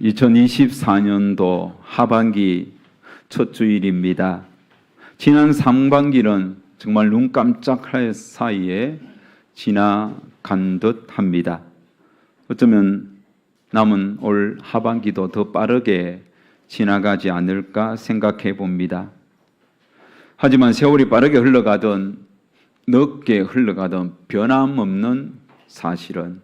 2024년도 하반기 첫 주일입니다. 지난 상반기는 정말 눈 깜짝할 사이에 지나간 듯 합니다. 어쩌면 남은 올 하반기도 더 빠르게 지나가지 않을까 생각해 봅니다. 하지만 세월이 빠르게 흘러가든 늦게 흘러가든 변함없는 사실은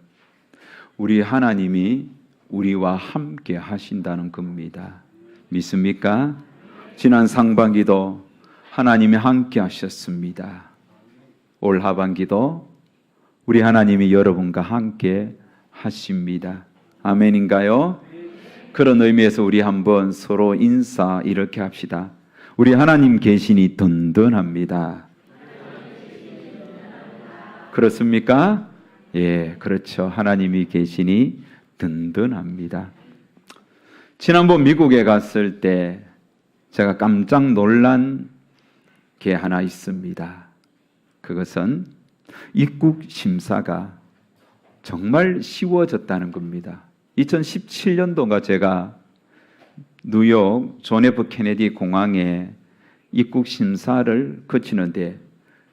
우리 하나님이 우리와 함께 하신다는 겁니다. 믿습니까? 지난 상반기도 하나님이 함께 하셨습니다. 올 하반기도 우리 하나님이 여러분과 함께 하십니다. 아멘인가요? 그런 의미에서 우리 한번 서로 인사 이렇게 합시다. 우리 하나님 계시니 든든합니다. 그렇습니까? 예, 그렇죠. 하나님이 계시니 든든합니다. 지난번 미국에 갔을 때 제가 깜짝 놀란 게 하나 있습니다. 그것은 입국 심사가 정말 쉬워졌다는 겁니다. 2017년도가 제가 뉴욕 존 F 케네디 공항에 입국 심사를 거치는데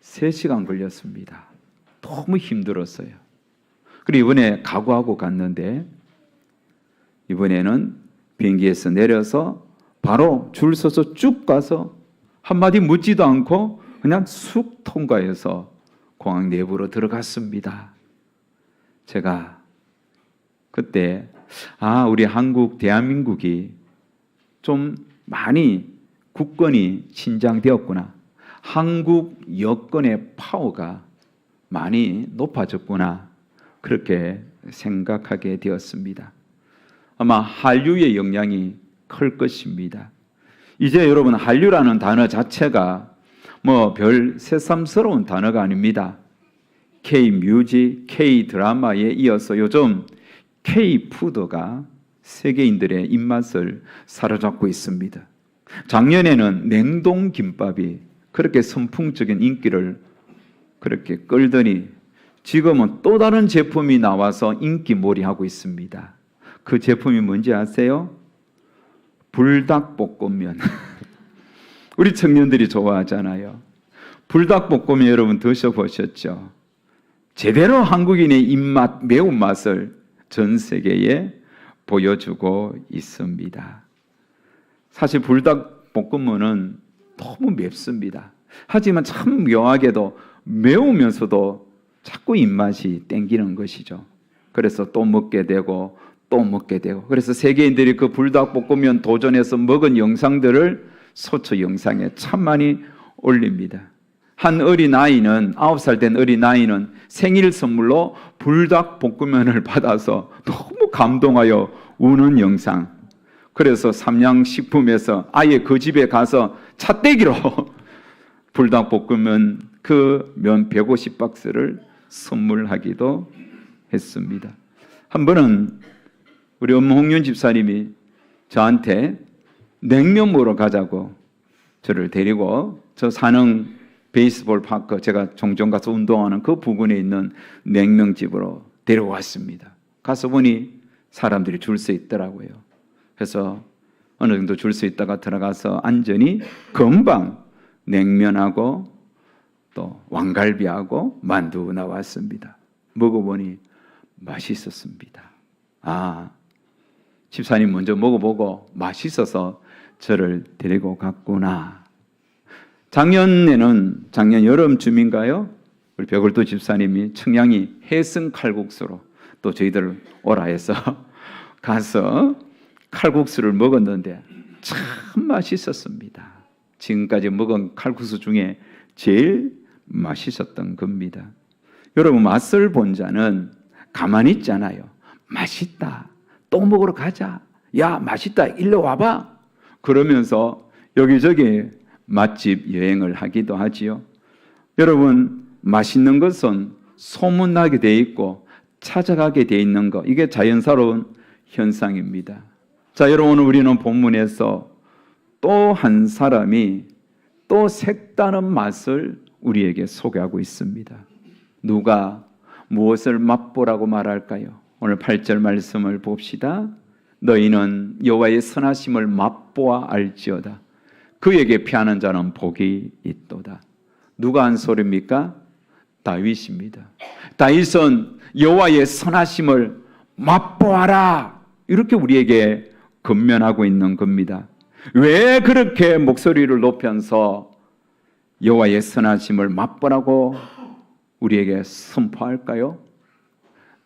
3시간 걸렸습니다. 너무 힘들었어요. 그리고 이번에 각오하고 갔는데 이번에는 비행기에서 내려서 바로 줄 서서 쭉 가서 한마디 묻지도 않고 그냥 쑥 통과해서 공항 내부로 들어갔습니다. 제가 그때 우리 한국 대한민국이 좀 많이 국권이 신장되었구나. 한국 여권의 파워가 많이 높아졌구나. 그렇게 생각하게 되었습니다. 아마 한류의 영향이 클 것입니다. 이제 여러분 한류라는 단어 자체가 별 새삼스러운 단어가 아닙니다. K-뮤직, K-드라마에 이어서 요즘 K-푸드가 세계인들의 입맛을 사로잡고 있습니다. 작년에는 냉동김밥이 그렇게 선풍적인 인기를 그렇게 끌더니 지금은 또 다른 제품이 나와서 인기몰이하고 있습니다. 그 제품이 뭔지 아세요? 불닭볶음면. 우리 청년들이 좋아하잖아요. 불닭볶음면 여러분 드셔보셨죠? 제대로 한국인의 입맛, 매운맛을 전 세계에 보여주고 있습니다. 사실 불닭볶음면은 너무 맵습니다. 하지만 참 묘하게도 매우면서도 자꾸 입맛이 땡기는 것이죠. 그래서 또 먹게 되고 또 먹게 되고, 그래서 세계인들이 그 불닭볶음면 도전해서 먹은 영상들을 소처 영상에 참 많이 올립니다. 한 어린아이는 9살 된 어린아이는 생일 선물로 불닭볶음면을 받아서 너무 감동하여 우는 영상. 그래서 삼양식품에서 아예 그 집에 가서 차떼기로 불닭볶음면 그 면 150박스를 선물하기도 했습니다. 한 번은 우리 엄홍윤 집사님이 저한테 냉면 먹으러 가자고 저를 데리고 저 사는 베이스볼 파크, 제가 종종 가서 운동하는 그 부근에 있는 냉면집으로 데려왔습니다. 가서 보니 사람들이 줄 서 있더라고요. 그래서 어느 정도 줄 서 있다가 들어가서 앉으니 금방 냉면하고 또 왕갈비하고 만두 나왔습니다. 먹어보니 맛있었습니다. 집사님 먼저 먹어보고 맛있어서 저를 데리고 갔구나. 작년 여름쯤인가요? 우리 벽을도 집사님이 청양이 해성 칼국수로 또 저희들 오라 해서 가서 칼국수를 먹었는데 참 맛있었습니다. 지금까지 먹은 칼국수 중에 제일 맛있었던 겁니다. 여러분, 맛을 본 자는 가만히 있잖아요. 맛있다. 또 먹으러 가자. 야, 맛있다. 일로 와봐. 그러면서 여기저기 맛집 여행을 하기도 하지요. 여러분, 맛있는 것은 소문나게 돼 있고 찾아가게 돼 있는 것, 이게 자연스러운 현상입니다. 자, 여러분, 우리는 본문에서 또 한 사람이 또 색다른 맛을 우리에게 소개하고 있습니다. 누가 무엇을 맛보라고 말할까요? 오늘 8절 말씀을 봅시다. 너희는 여호와의 선하심을 맛보아 알지어다. 그에게 피하는 자는 복이 있도다. 누가 한 소리입니까? 다윗입니다. 다윗은 여호와의 선하심을 맛보아라, 이렇게 우리에게 권면하고 있는 겁니다. 왜 그렇게 목소리를 높여서 여호와의 선하심을 맛보라고 우리에게 선포할까요?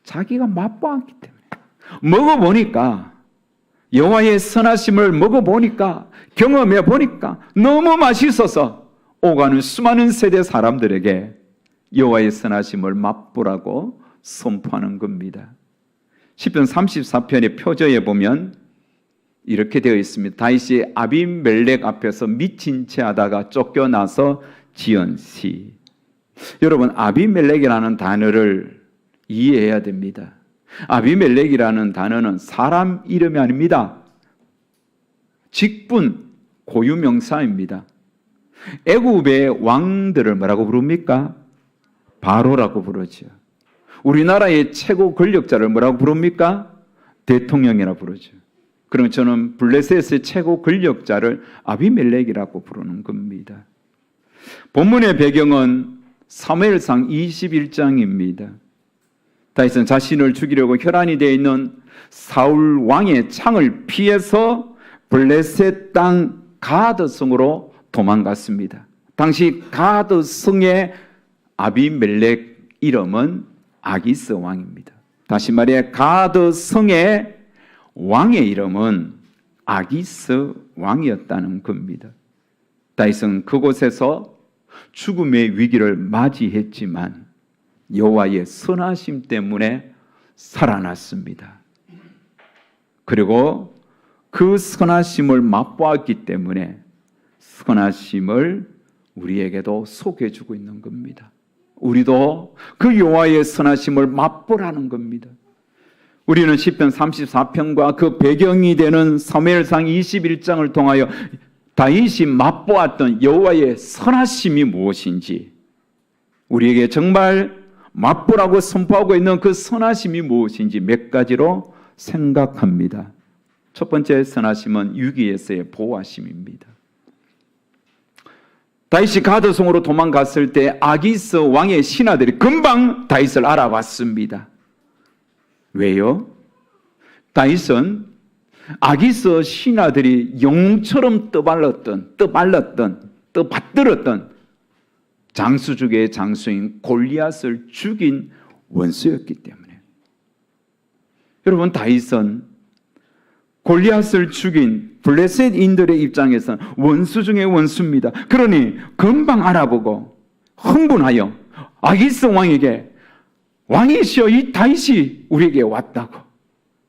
자기가 맛보았기 때문에. 먹어보니까, 여호와의 선하심을 먹어보니까, 경험해보니까 너무 맛있어서 오가는 수많은 세대 사람들에게 여호와의 선하심을 맛보라고 선포하는 겁니다. 시편 34편의 표저에 보면 이렇게 되어 있습니다. 다윗이 아비멜렉 앞에서 미친 채 하다가 쫓겨나서 지은 시. 여러분, 아비멜렉이라는 단어를 이해해야 됩니다. 아비멜렉이라는 단어는 사람 이름이 아닙니다. 직분, 고유명사입니다. 애굽의 왕들을 뭐라고 부릅니까? 바로라고 부르죠. 우리나라의 최고 권력자를 뭐라고 부릅니까? 대통령이라고 부르죠. 그럼 저는 블레셋의 최고 권력자를 아비멜렉이라고 부르는 겁니다. 본문의 배경은 사무엘상 21장입니다. 다윗은 자신을 죽이려고 혈안이 되어 있는 사울 왕의 창을 피해서 블레셋 땅 가드성으로 도망갔습니다. 당시 가드성의 아비멜렉 이름은 아기스 왕입니다. 다시 말해 가드성의 왕의 이름은 아기스 왕이었다는 겁니다. 다윗은 그곳에서 죽음의 위기를 맞이했지만 여호와의 선하심 때문에 살아났습니다. 그리고 그 선하심을 맛보았기 때문에 선하심을 우리에게도 소개해주고 있는 겁니다. 우리도 그 여호와의 선하심을 맛보라는 겁니다. 우리는 시편 34편과 그 배경이 되는 사무엘상 21장을 통하여 다윗이 맛보았던 여호와의 선하심이 무엇인지, 우리에게 정말 맛보라고 선포하고 있는 그 선하심이 무엇인지 몇 가지로 생각합니다. 첫 번째 선하심은 위기에서의 보호하심입니다. 다윗이 가드성으로 도망갔을 때 아기스 왕의 신하들이 금방 다윗을 알아봤습니다. 왜요? 다윗은 아기스 신하들이 영웅처럼 떠받들었던 장수 중의 장수인 골리앗을 죽인 원수였기 때문에. 여러분, 다윗은 골리앗을 죽인 블레셋인들의 입장에서는 원수 중의 원수입니다. 그러니 금방 알아보고 흥분하여 아기스 왕에게, 왕이시여, 이 다윗이 우리에게 왔다고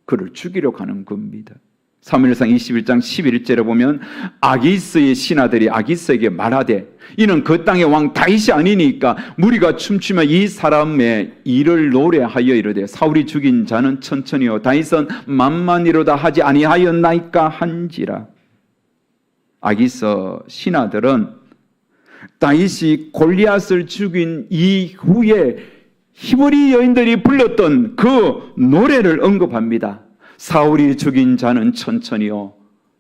그를 죽이려고 하는 겁니다. 사무엘상 21장 11절에 보면 아기스의 신하들이 아기스에게 말하되 이는 그 땅의 왕 다윗이 아니니까 무리가 춤추며 이 사람의 일을 노래하여 이르되 사울이 죽인 자는 천천히요 다윗은 만만이로다 하지 아니하였나이까 한지라. 아기스 신하들은 다윗이 골리앗을 죽인 이후에 히브리 여인들이 불렀던 그 노래를 언급합니다. 사울이 죽인 자는 천천히요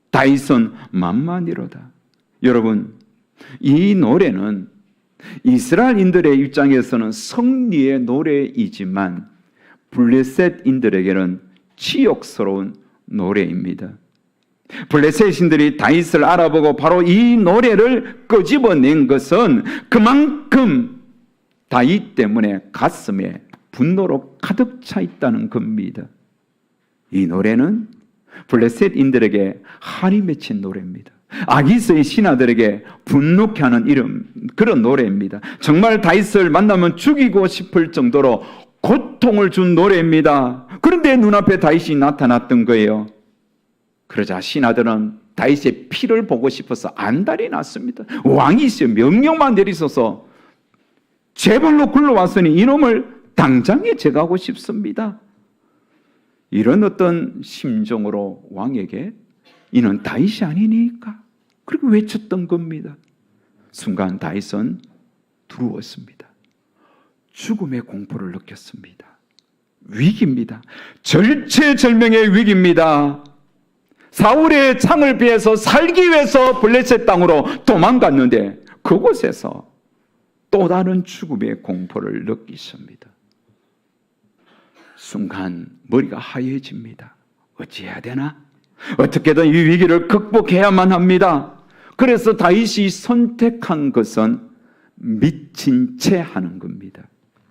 다윗은 만만이로다. 여러분, 이 노래는 이스라엘인들의 입장에서는 승리의 노래이지만 블레셋인들에게는 치욕스러운 노래입니다. 블레셋인들이 다윗을 알아보고 바로 이 노래를 끄집어낸 것은 그만큼 다윗 때문에 가슴에 분노로 가득 차 있다는 겁니다. 이 노래는 블레셋인들에게 한이 맺힌 노래입니다. 아기스의 신하들에게 분노케 하는 그런 노래입니다. 정말 다윗을 만나면 죽이고 싶을 정도로 고통을 준 노래입니다. 그런데 눈앞에 다윗이 나타났던 거예요. 그러자 신하들은 다윗의 피를 보고 싶어서 안달이 났습니다. 왕이시여 명령만 내리소서, 제발로 굴러왔으니 이놈을 당장에 제거하고 싶습니다. 이런 어떤 심정으로 왕에게 이는 다윗이 아니니까 그렇게 외쳤던 겁니다. 순간 다윗은 두려웠습니다. 죽음의 공포를 느꼈습니다. 위기입니다. 절체절명의 위기입니다. 사울의 창을 피해서 살기 위해서 블레셋 땅으로 도망갔는데 그곳에서 또 다른 죽음의 공포를 느끼십니다. 순간 머리가 하얘집니다. 어찌해야 되나? 어떻게든 이 위기를 극복해야만 합니다. 그래서 다윗이 선택한 것은 미친 채 하는 겁니다.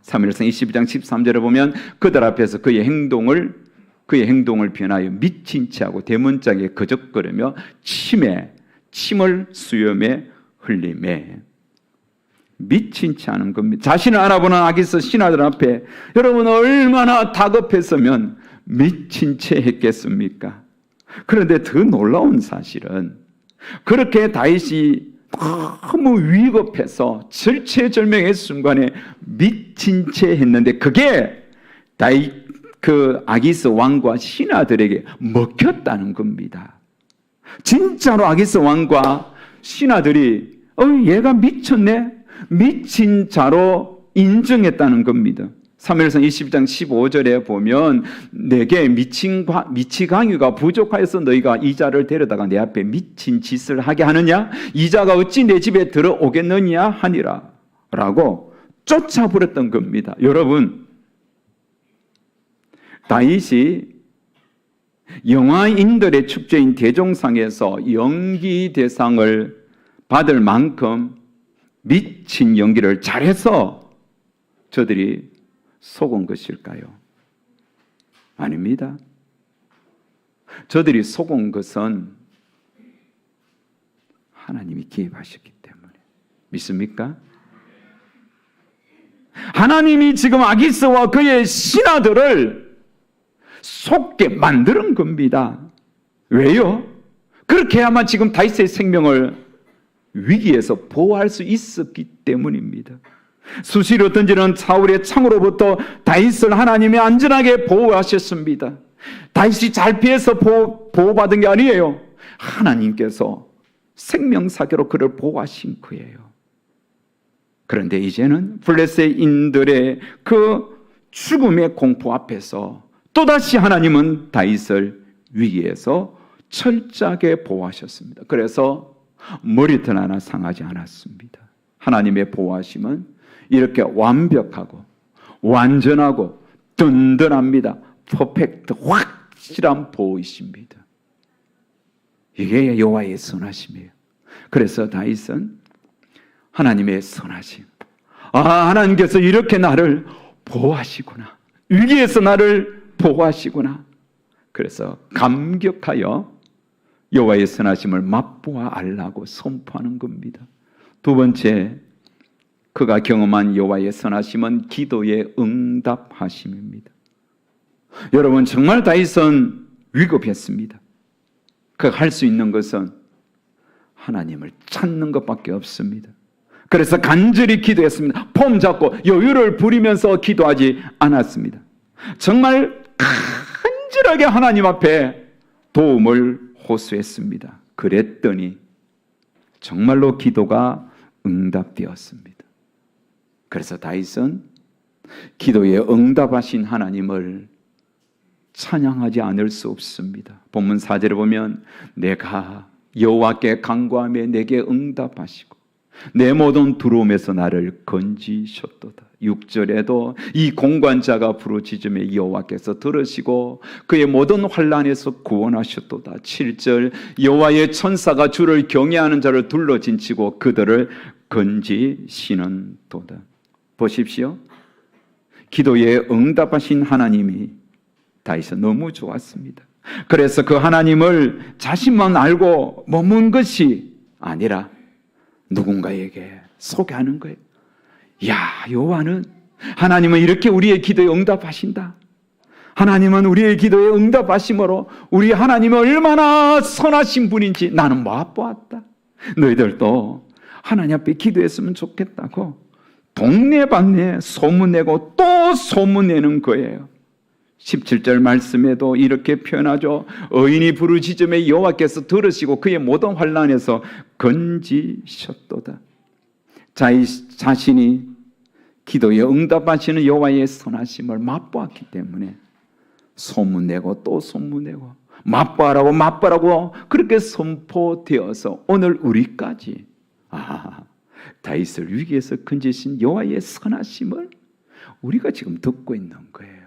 사무엘상 22장 13절에 보면 그들 앞에서 그의 행동을 변하여 미친 채 하고 대문짝에 거적거리며 침을 수염에 흘리매. 미친 채 하는 겁니다. 자신을 알아보는 아기스 신하들 앞에 여러분 얼마나 다급했으면 미친 채 했겠습니까? 그런데 더 놀라운 사실은 그렇게 다윗이 너무 위급해서 절체절명의 순간에 미친 채 했는데 그게 다윗 그 아기스 왕과 신하들에게 먹혔다는 겁니다. 진짜로 아기스 왕과 신하들이 얘가 미쳤네? 미친 자로 인정했다는 겁니다. 사무엘상 22장 15절에 보면 내게 미치광유가 부족하여서 너희가 이 자를 데려다가 내 앞에 미친 짓을 하게 하느냐? 이 자가 어찌 내 집에 들어오겠느냐 하니라 라고 쫓아버렸던 겁니다. 여러분, 다윗이 영화인들의 축제인 대종상에서 연기 대상을 받을 만큼 미친 연기를 잘해서 저들이 속은 것일까요? 아닙니다. 저들이 속은 것은 하나님이 개입하셨기 때문에. 믿습니까? 하나님이 지금 아기스와 그의 신하들을 속게 만드는 겁니다. 왜요? 그렇게 해야만 지금 다윗의 생명을 위기에서 보호할 수 있었기 때문입니다. 수시로 던지는 사울의 창으로부터 다윗을 하나님이 안전하게 보호하셨습니다. 다윗이 잘 피해서 보호받은 게 아니에요. 하나님께서 생명사계로 그를 보호하신 거예요. 그런데 이제는 블레셋인들의 그 죽음의 공포 앞에서 또다시 하나님은 다윗을 위기에서 철저하게 보호하셨습니다. 그래서 머리털 하나 상하지 않았습니다. 하나님의 보호하심은 이렇게 완벽하고 완전하고 든든합니다. 퍼펙트, 확실한 보호이십니다. 이게 여호와의 선하심이에요. 그래서 다윗은 하나님의 선하심, 하나님께서 이렇게 나를 보호하시구나, 위기에서 나를 보호하시구나. 그래서 감격하여 여호와의 선하심을 맛보아 알라고 선포하는 겁니다. 두 번째, 그가 경험한 여호와의 선하심은 기도의 응답하심입니다. 여러분, 정말 다윗은 위급했습니다. 그가 할 수 있는 것은 하나님을 찾는 것밖에 없습니다. 그래서 간절히 기도했습니다. 폼 잡고 여유를 부리면서 기도하지 않았습니다. 정말 간절하게 하나님 앞에 도움을 호소했습니다. 그랬더니 정말로 기도가 응답되었습니다. 그래서 다윗은 기도에 응답하신 하나님을 찬양하지 않을 수 없습니다. 본문 4절에 보면 내가 여호와께 간구하며 내게 응답하시고 내 모든 두려움에서 나를 건지셨도다. 6절에도 이 공관자가 부르짖음에 여호와께서 들으시고 그의 모든 환난에서 구원하셨도다. 7절 여호와의 천사가 주를 경외하는 자를 둘러진치고 그들을 건지시는도다. 보십시오. 기도에 응답하신 하나님이 다윗은 너무 좋았습니다. 그래서 그 하나님을 자신만 알고 머문 것이 아니라 누군가에게 소개하는 거예요. 야, 여호와는, 하나님은 이렇게 우리의 기도에 응답하신다. 하나님은 우리의 기도에 응답하심으로 우리 하나님은 얼마나 선하신 분인지 나는 맛보았다. 너희들도 하나님 앞에 기도했으면 좋겠다고 동네방네 소문내고 또 소문내는 거예요. 17절 말씀에도 이렇게 표현하죠. 의인이 부르짖음에 여호와께서 들으시고 그의 모든 환난에서 건지셨도다. 자신이 기도에 응답하시는 여호와의 선하심을 맛보았기 때문에 소문내고 또 소문내고 맛보라고 그렇게 선포되어서 오늘 우리까지 다윗을 위기에서 건지신 여호와의 선하심을 우리가 지금 듣고 있는 거예요.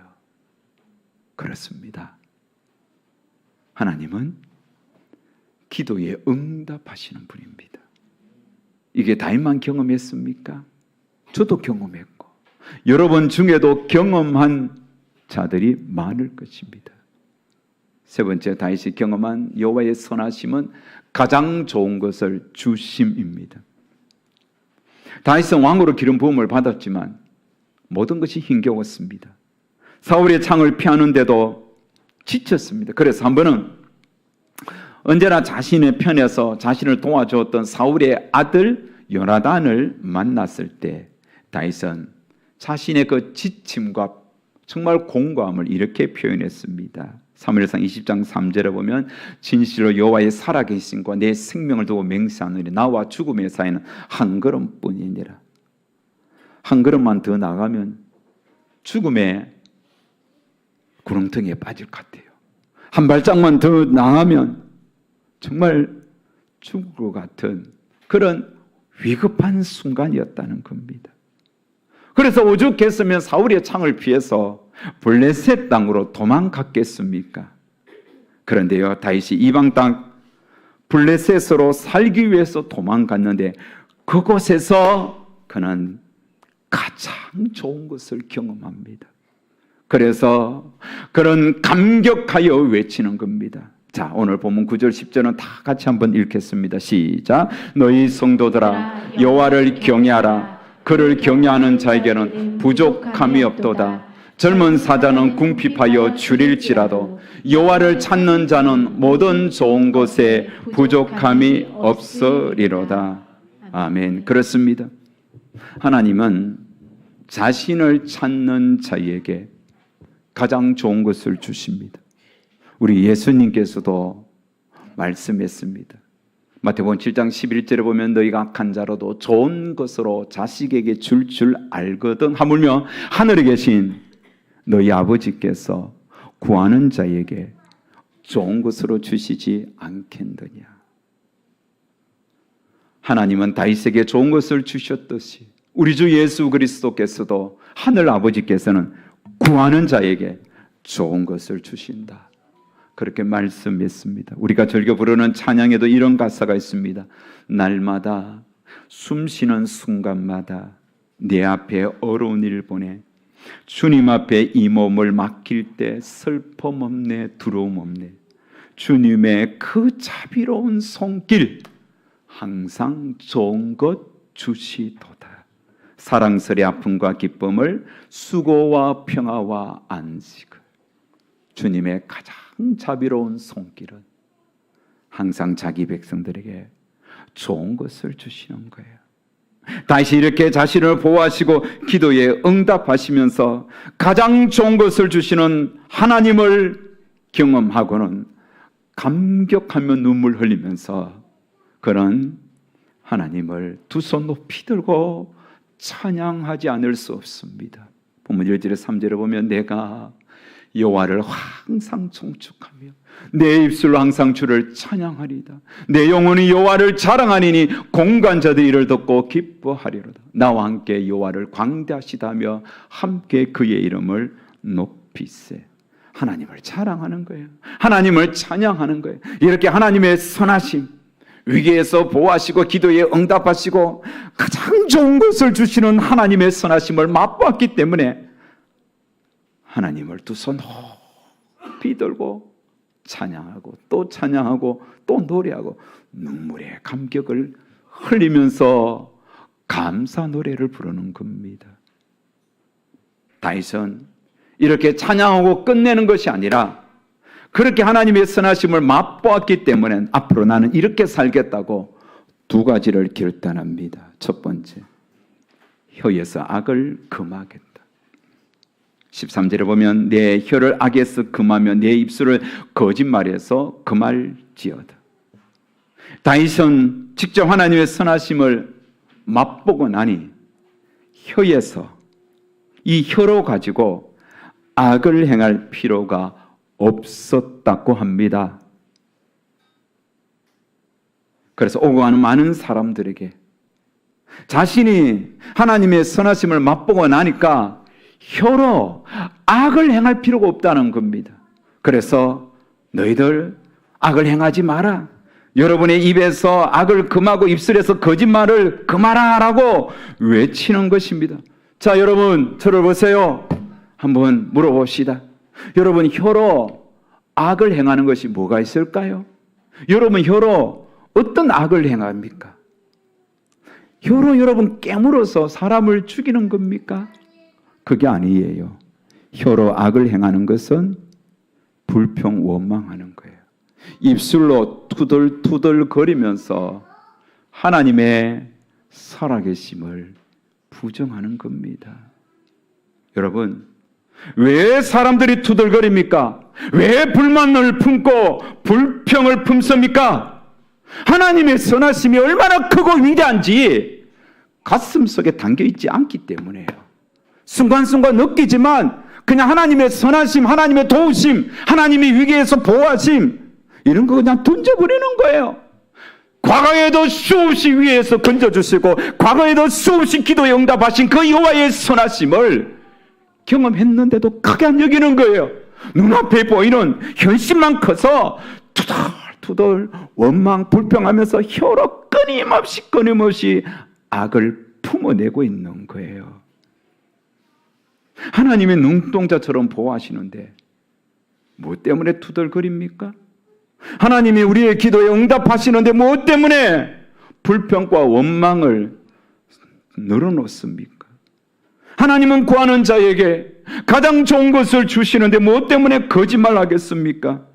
그렇습니다. 하나님은 기도에 응답하시는 분입니다. 이게 다윗만 경험했습니까? 저도 경험했고 여러분 중에도 경험한 자들이 많을 것입니다. 세 번째, 다윗이 경험한 여호와의 선하심은 가장 좋은 것을 주심입니다. 다윗은 왕으로 기름 부음을 받았지만 모든 것이 힘겨웠습니다. 사울의 창을 피하는데도 지쳤습니다. 그래서 한 번은 언제나 자신의 편에서 자신을 도와주었던 사울의 아들 요나단을 만났을 때 다윗은 자신의 그 지침과 정말 공감을 이렇게 표현했습니다. 사무엘상 20장 3절에 보면 진실로 여호와의 살아계심과 내 생명을 두고 맹세하노니 나와 죽음의 사이는 한 걸음뿐이니라. 한 걸음만 더 나가면 죽음의 구렁텅이에 빠질 것 같아요. 한 발짝만 더 나가면 정말 죽을 것 같은 그런 위급한 순간이었다는 겁니다. 그래서 오죽했으면 사울의 창을 피해서 블레셋 땅으로 도망갔겠습니까? 그런데요, 다윗이 이방 땅 블레셋으로 살기 위해서 도망갔는데 그곳에서 그는 가장 좋은 것을 경험합니다. 그래서 그런 감격하여 외치는 겁니다. 자, 오늘 본문 9절 10절은 다 같이 한번 읽겠습니다. 시작. 너희 성도들아 여호와를 경외하라. 그를 경외하는 자에게는 부족함이 없도다. 젊은 사자는 궁핍하여 줄일지라도 여호와를 찾는 자는 모든 좋은 것에 부족함이 없으리로다. 아멘. 그렇습니다. 하나님은 자신을 찾는 자에게 가장 좋은 것을 주십니다. 우리 예수님께서도 말씀했습니다. 마태복음 7장 11절에 보면 너희가 악한 자로도 좋은 것으로 자식에게 줄 알거든 하물며 하늘에 계신 너희 아버지께서 구하는 자에게 좋은 것으로 주시지 않겠느냐. 하나님은 다윗에게 좋은 것을 주셨듯이 우리 주 예수 그리스도께서도 하늘 아버지께서는 구하는 자에게 좋은 것을 주신다. 그렇게 말씀했습니다. 우리가 즐겨 부르는 찬양에도 이런 가사가 있습니다. 날마다 숨쉬는 순간마다 내 앞에 어려운 일 보내 주님 앞에 이 몸을 맡길 때 슬픔 없네 두려움 없네 주님의 그 자비로운 손길 항상 좋은 것 주시도다. 사랑스레 아픔과 기쁨을 수고와 평화와 안식을 주님의 가장 자비로운 손길은 항상 자기 백성들에게 좋은 것을 주시는 거예요. 다시 이렇게 자신을 보호하시고 기도에 응답하시면서 가장 좋은 것을 주시는 하나님을 경험하고는 감격하며 눈물 흘리면서 그런 하나님을 두 손 높이 들고 찬양하지 않을 수 없습니다. 본문 1절에 3절에 보면 내가 여호와를 항상 송축하며 내 입술로 항상 주를 찬양하리다. 내 영혼이 여호와를 자랑하리니 공간자들이 이를 듣고 기뻐하리로다. 나와 함께 여호와를 광대하시다며 함께 그의 이름을 높이세. 하나님을 자랑하는 거예요. 하나님을 찬양하는 거예요. 이렇게 하나님의 선하심, 위기에서 보호하시고 기도에 응답하시고 가장 좋은 것을 주시는 하나님의 선하심을 맛보았기 때문에 하나님을 두 손 높이 들고 찬양하고 또 찬양하고 또 노래하고 눈물의 감격을 흘리면서 감사 노래를 부르는 겁니다. 다윗은 이렇게 찬양하고 끝내는 것이 아니라 그렇게 하나님의 선하심을 맛보았기 때문에 앞으로 나는 이렇게 살겠다고 두 가지를 결단합니다. 첫 번째, 혀에서 악을 금하겠다. 13절에 보면 내 혀를 악에서 금하며 내 입술을 거짓말에서 금할지어다. 다윗은 직접 하나님의 선하심을 맛보고 나니 혀에서 이 혀로 가지고 악을 행할 필요가 없었다고 합니다. 그래서 오고 가는 많은 사람들에게 자신이 하나님의 선하심을 맛보고 나니까 혀로 악을 행할 필요가 없다는 겁니다. 그래서 너희들 악을 행하지 마라. 여러분의 입에서 악을 금하고 입술에서 거짓말을 금하라라고 외치는 것입니다. 자, 여러분 저를 보세요. 한번 물어봅시다. 여러분 혀로 악을 행하는 것이 뭐가 있을까요? 여러분 혀로 어떤 악을 행합니까? 혀로 여러분 깨물어서 사람을 죽이는 겁니까? 그게 아니에요. 혀로 악을 행하는 것은 불평 원망하는 거예요. 입술로 투덜투덜 거리면서 하나님의 살아계심을 부정하는 겁니다. 여러분, 왜 사람들이 투덜거립니까? 왜 불만을 품고 불평을 품습니까? 하나님의 선하심이 얼마나 크고 위대한지 가슴속에 담겨있지 않기 때문에요. 순간순간 느끼지만 그냥 하나님의 선하심, 하나님의 도우심, 하나님의 위기에서 보호하심 이런 거 그냥 던져버리는 거예요. 과거에도 수없이 위에서 건져주시고 과거에도 수없이 기도에 응답하신 그 여호와의 선하심을 경험했는데도 크게 안 여기는 거예요. 눈앞에 보이는 현실만 커서 투덜투덜 원망 불평하면서 혀로 끊임없이 악을 품어내고 있는 거예요. 하나님의 눈동자처럼 보호하시는데 뭐 때문에 투덜거립니까? 하나님이 우리의 기도에 응답하시는데 무엇 때문에 불평과 원망을 늘어놓습니까? 하나님은 구하는 자에게 가장 좋은 것을 주시는데 무엇 때문에 거짓말하겠습니까?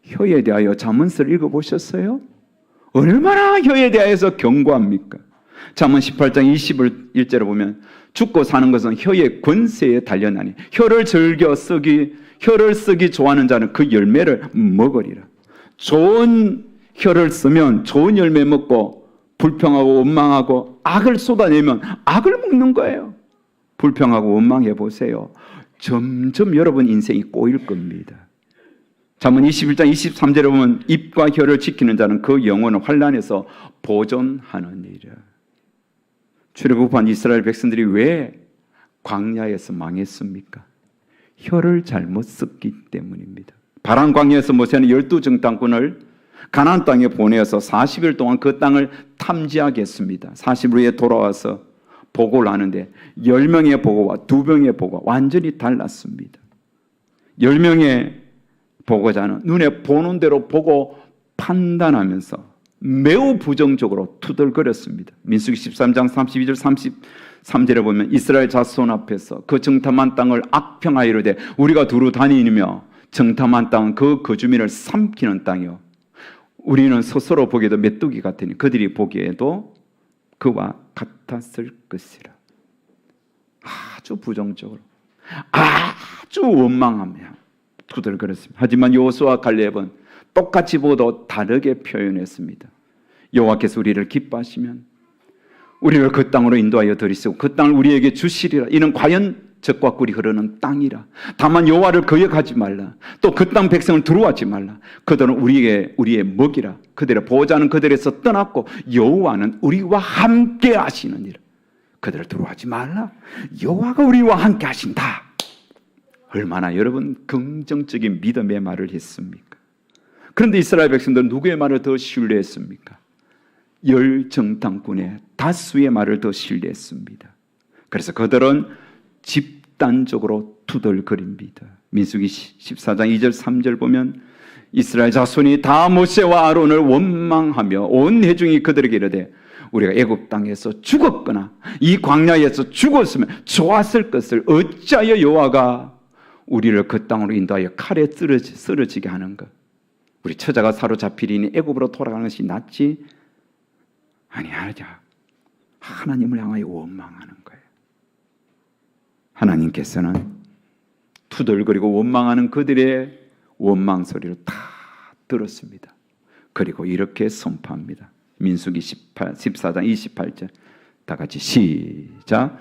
혀에 대하여 잠언서를 읽어보셨어요? 얼마나 혀에 대하여서 경고합니까? 잠언 18장 21절을 보면 죽고 사는 것은 혀의 권세에 달려나니 혀를 즐겨 혀를 쓰기 좋아하는 자는 그 열매를 먹으리라. 좋은 혀를 쓰면 좋은 열매 먹고 불평하고 원망하고 악을 쏟아내면 악을 먹는 거예요. 불평하고 원망해 보세요. 점점 여러분 인생이 꼬일 겁니다. 잠언 21장 23절에 보면 입과 혀를 지키는 자는 그 영혼을 환난에서 보존하느니라. 출애굽한 이스라엘 백성들이 왜 광야에서 망했습니까? 혀를 잘못 썼기 때문입니다. 바란 광야에서 모세는 12정탐꾼을 가나안 땅에 보내어서 40일 동안 그 땅을 탐지하게 했습니다. 40일 후에 돌아와서 보고를 하는데 10명의 보고와 2명의 보고가 완전히 달랐습니다. 10명의 보고자는 눈에 보는 대로 보고 판단하면서 매우 부정적으로 투덜거렸습니다. 민수기 13장 32절 33절에 보면 이스라엘 자손 앞에서 그 정탐한 땅을 악평하여 이르되 우리가 두루 다니며 정탐한 땅은 그 거주민을 삼키는 땅이요 우리는 스스로 보기에도 메뚜기 같으니 그들이 보기에도 그와 같았을 것이라. 아주 부정적으로 아주 원망하며 투덜거렸습니다. 하지만 여호수아와 갈렙은 똑같이 보도 다르게 표현했습니다. 여호와께서 우리를 기뻐하시면 우리를 그 땅으로 인도하여 들이시고 그 땅을 우리에게 주시리라. 이는 과연 젖과 꿀이 흐르는 땅이라. 다만 여호와를 거역하지 말라. 또 그 땅 백성을 두려워하지 말라. 그들은 우리의 먹이라. 그들의 보호자는 그들에서 떠났고 여호와는 우리와 함께 하시느니라. 그들을 두려워하지 말라. 여호와가 우리와 함께 하신다. 얼마나 여러분 긍정적인 믿음의 말을 했습니까? 그런데 이스라엘 백성들은 누구의 말을 더 신뢰했습니까? 열정탐꾼의 다수의 말을 더 신뢰했습니다. 그래서 그들은 집단적으로 투덜거립니다. 민수기 14장 2절 3절 보면 이스라엘 자손이 다 모세와 아론을 원망하며 온 회중이 그들에게 이르되 우리가 애굽 땅에서 죽었거나 이 광야에서 죽었으면 좋았을 것을 어찌하여 여호와가 우리를 그 땅으로 인도하여 칼에 쓰러지게 하는가? 우리 처자가 사로잡히리니 애굽으로 돌아가는 것이 낫지 아니하자. 하나님을 향하여 원망하는 거예요. 하나님께서는 투덜거리고 원망하는 그들의 원망 소리를 다 들었습니다. 그리고 이렇게 선포합니다. 민수기 14장 28절 다 같이 시작.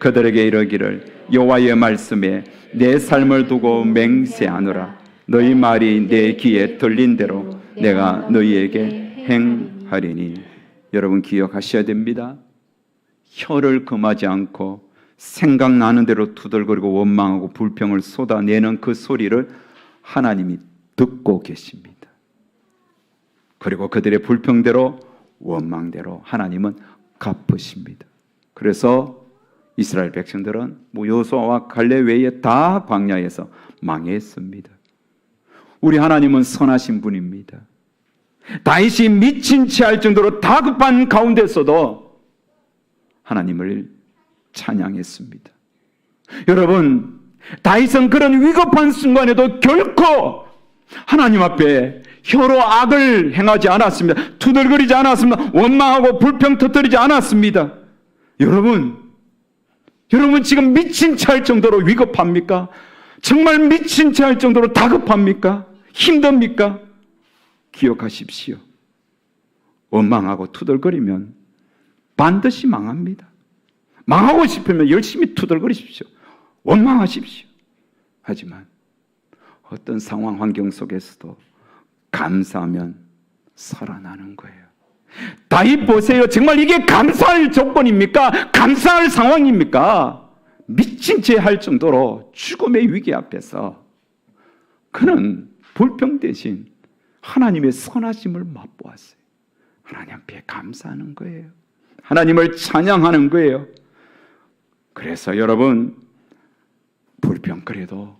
그들에게 이르기를 여호와의 말씀에 내 삶을 두고 맹세하노라. 너희 말이 내 귀에 들린 대로 내가 너희에게 행하리니. 여러분 기억하셔야 됩니다. 혀를 금하지 않고 생각나는 대로 투덜거리고 원망하고 불평을 쏟아내는 그 소리를 하나님이 듣고 계십니다. 그리고 그들의 불평대로 원망대로 하나님은 갚으십니다. 그래서 이스라엘 백성들은 여호수아와 갈렙 외에 다 광야에서 망했습니다. 우리 하나님은 선하신 분입니다. 다윗이 미친 채 할 정도로 다급한 가운데서도 하나님을 찬양했습니다. 여러분, 다윗은 그런 위급한 순간에도 결코 하나님 앞에 혀로 악을 행하지 않았습니다. 투덜거리지 않았습니다. 원망하고 불평 터뜨리지 않았습니다. 여러분 지금 미친 채 할 정도로 위급합니까? 정말 미친 채 할 정도로 다급합니까? 힘듭니까? 기억하십시오. 원망하고 투덜거리면 반드시 망합니다. 망하고 싶으면 열심히 투덜거리십시오. 원망하십시오. 하지만 어떤 상황 환경 속에서도 감사하면 살아나는 거예요. 다윗 보세요. 정말 이게 감사할 조건입니까? 감사할 상황입니까? 미친 채 할 정도로 죽음의 위기 앞에서 그는 불평 대신 하나님의 선하심을 맛보았어요. 하나님 앞에 감사하는 거예요. 하나님을 찬양하는 거예요. 그래서 여러분, 불평거려도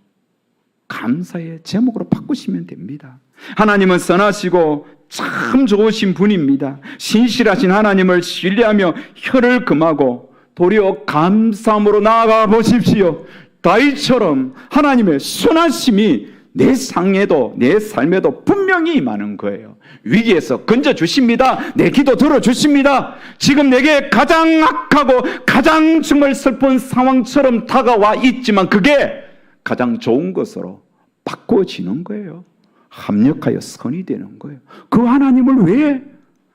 감사의 제목으로 바꾸시면 됩니다. 하나님은 선하시고 참 좋으신 분입니다. 신실하신 하나님을 신뢰하며 혀를 금하고 도리어 감사함으로 나아가 보십시오. 다윗처럼 하나님의 선하심이 내 상에도 내 삶에도 분명히 임하는 거예요. 위기에서 건져주십니다. 내 기도 들어주십니다. 지금 내게 가장 악하고 가장 정말 슬픈 상황처럼 다가와 있지만 그게 가장 좋은 것으로 바꿔지는 거예요. 합력하여 선이 되는 거예요. 그 하나님을 왜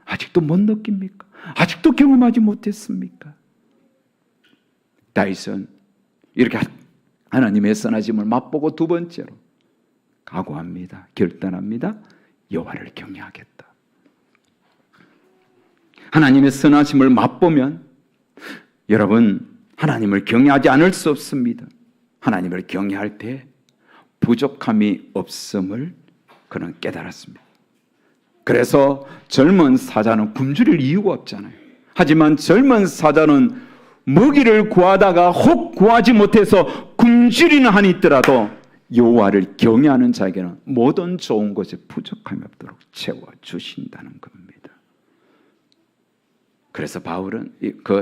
아직도 못 느낍니까? 아직도 경험하지 못했습니까? 다윗은 이렇게 하나님의 선하심을 맛보고 두 번째로 각오합니다. 결단합니다. 여호와를 경외하겠다. 하나님의 선하심을 맛보면 여러분 하나님을 경외하지 않을 수 없습니다. 하나님을 경외할 때 부족함이 없음을 그는 깨달았습니다. 그래서 젊은 사자는 굶주릴 이유가 없잖아요. 하지만 젊은 사자는 먹이를 구하다가 혹 구하지 못해서 굶주리는 한이 있더라도 여호와를 경외하는 자에게는 모든 좋은 것에 부족함이 없도록 채워주신다는 겁니다. 그래서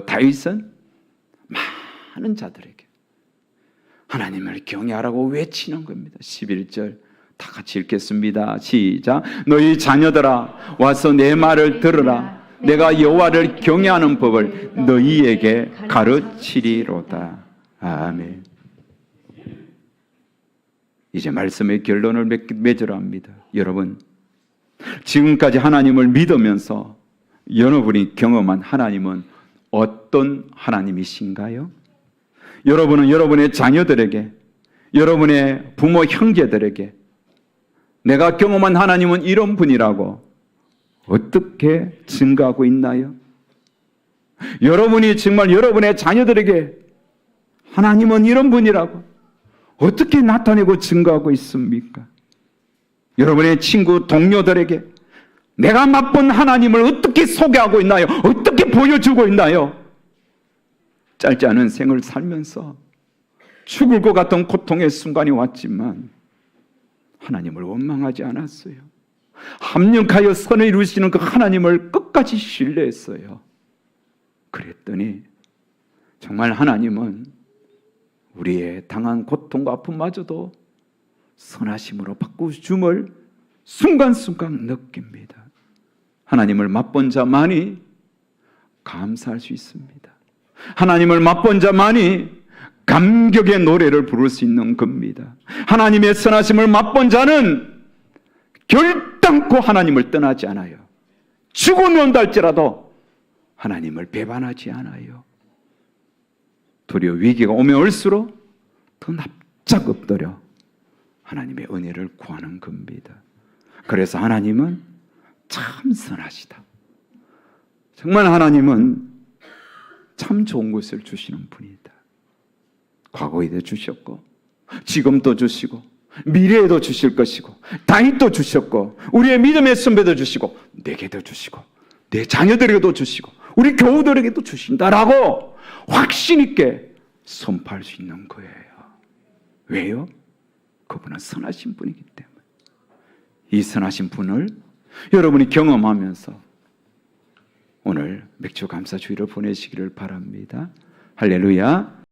다윗은 많은 자들에게 하나님을 경외하라고 외치는 겁니다. 11절 다 같이 읽겠습니다. 시작. 너희 자녀들아 와서 내 말을 들으라. 내가 여호와를 경외하는 법을 너희에게 가르치리로다. 아멘. 이제 말씀의 결론을 맺으려 합니다. 여러분, 지금까지 하나님을 믿으면서 여러분이 경험한 하나님은 어떤 하나님이신가요? 여러분은 여러분의 자녀들에게, 여러분의 부모 형제들에게 내가 경험한 하나님은 이런 분이라고 어떻게 증거하고 있나요? 여러분이 정말 여러분의 자녀들에게 하나님은 이런 분이라고 어떻게 나타내고 증거하고 있습니까? 여러분의 친구, 동료들에게 내가 맛본 하나님을 어떻게 소개하고 있나요? 어떻게 보여주고 있나요? 짧지 않은 생을 살면서 죽을 것 같은 고통의 순간이 왔지만 하나님을 원망하지 않았어요. 합력하여 선을 이루시는 그 하나님을 끝까지 신뢰했어요. 그랬더니 정말 하나님은 우리의 당한 고통과 아픔마저도 선하심으로 바꾸심을 순간순간 느낍니다. 하나님을 맛본 자만이 감사할 수 있습니다. 하나님을 맛본 자만이 감격의 노래를 부를 수 있는 겁니다. 하나님의 선하심을 맛본 자는 결단코 하나님을 떠나지 않아요. 죽음이 온다 할지라도 하나님을 배반하지 않아요. 도리어 위기가 오면 올수록 더 납작 엎드려 하나님의 은혜를 구하는 겁니다. 그래서 하나님은 참 선하시다. 정말 하나님은 참 좋은 것을 주시는 분이다. 과거에도 주셨고 지금도 주시고 미래에도 주실 것이고 다윗도 주셨고 우리의 믿음의 선배도 주시고 내게도 주시고 내 자녀들에게도 주시고 우리 교우들에게도 주신다라고 확신 있게 선포할 수 있는 거예요. 왜요? 그분은 선하신 분이기 때문에. 이 선하신 분을 여러분이 경험하면서 오늘 맥주 감사 주일을 보내시기를 바랍니다. 할렐루야.